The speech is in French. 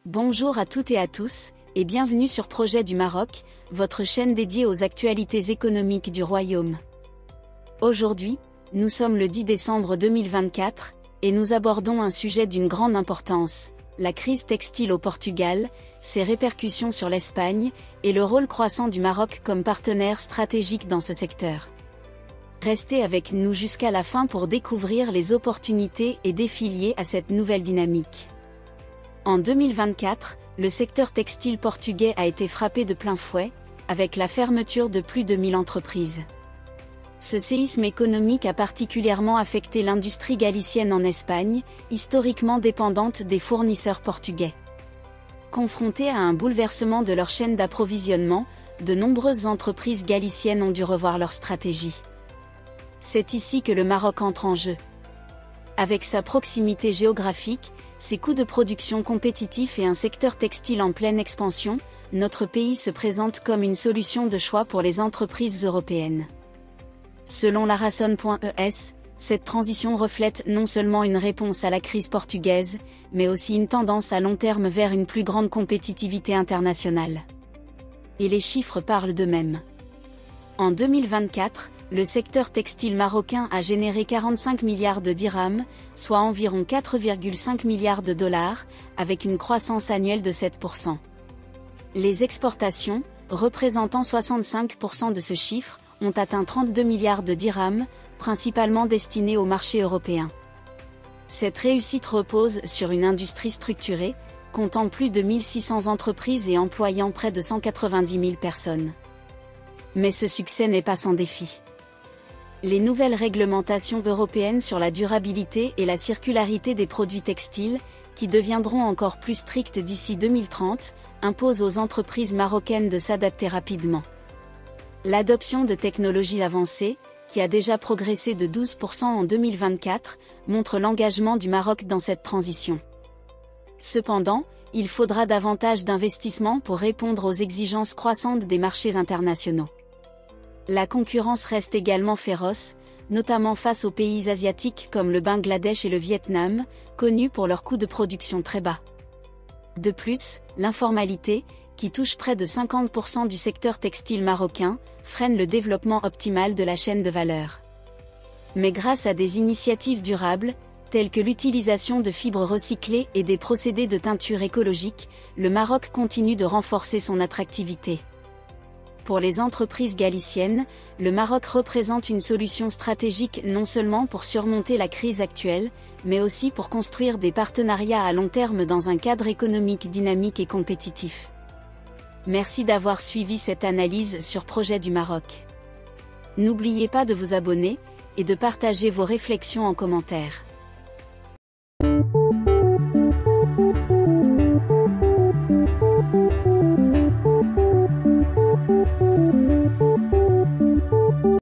Bonjour à toutes et à tous, et bienvenue sur Projet du Maroc, votre chaîne dédiée aux actualités économiques du Royaume. Aujourd'hui, nous sommes le 10 décembre 2024, et nous abordons un sujet d'une grande importance, la crise textile au Portugal, ses répercussions sur l'Espagne, et le rôle croissant du Maroc comme partenaire stratégique dans ce secteur. Restez avec nous jusqu'à la fin pour découvrir les opportunités et défis liés à cette nouvelle dynamique. En 2024, le secteur textile portugais a été frappé de plein fouet, avec la fermeture de plus de 1000 entreprises. Ce séisme économique a particulièrement affecté l'industrie galicienne en Espagne, historiquement dépendante des fournisseurs portugais. Confrontées à un bouleversement de leur chaîne d'approvisionnement, de nombreuses entreprises galiciennes ont dû revoir leur stratégie. C'est ici que le Maroc entre en jeu. Avec sa proximité géographique, ses coûts de production compétitifs et un secteur textile en pleine expansion, notre pays se présente comme une solution de choix pour les entreprises européennes. Selon larason.es, cette transition reflète non seulement une réponse à la crise portugaise, mais aussi une tendance à long terme vers une plus grande compétitivité internationale. Et les chiffres parlent d'eux-mêmes. En 2024, le secteur textile marocain a généré 45 milliards de dirhams, soit environ 4,5 milliards de dollars, avec une croissance annuelle de 7%. Les exportations, représentant 65% de ce chiffre, ont atteint 32 milliards de dirhams, principalement destinés au marché européen. Cette réussite repose sur une industrie structurée, comptant plus de 1600 entreprises et employant près de 190 000 personnes. Mais ce succès n'est pas sans défi. Les nouvelles réglementations européennes sur la durabilité et la circularité des produits textiles, qui deviendront encore plus strictes d'ici 2030, imposent aux entreprises marocaines de s'adapter rapidement. L'adoption de technologies avancées, qui a déjà progressé de 12% en 2024, montre l'engagement du Maroc dans cette transition. Cependant, il faudra davantage d'investissements pour répondre aux exigences croissantes des marchés internationaux. La concurrence reste également féroce, notamment face aux pays asiatiques comme le Bangladesh et le Vietnam, connus pour leurs coûts de production très bas. De plus, l'informalité, qui touche près de 50% du secteur textile marocain, freine le développement optimal de la chaîne de valeur. Mais grâce à des initiatives durables, telles que l'utilisation de fibres recyclées et des procédés de teinture écologique, le Maroc continue de renforcer son attractivité. Pour les entreprises galiciennes, le Maroc représente une solution stratégique non seulement pour surmonter la crise actuelle, mais aussi pour construire des partenariats à long terme dans un cadre économique dynamique et compétitif. Merci d'avoir suivi cette analyse sur Projet du Maroc. N'oubliez pas de vous abonner et de partager vos réflexions en commentaire.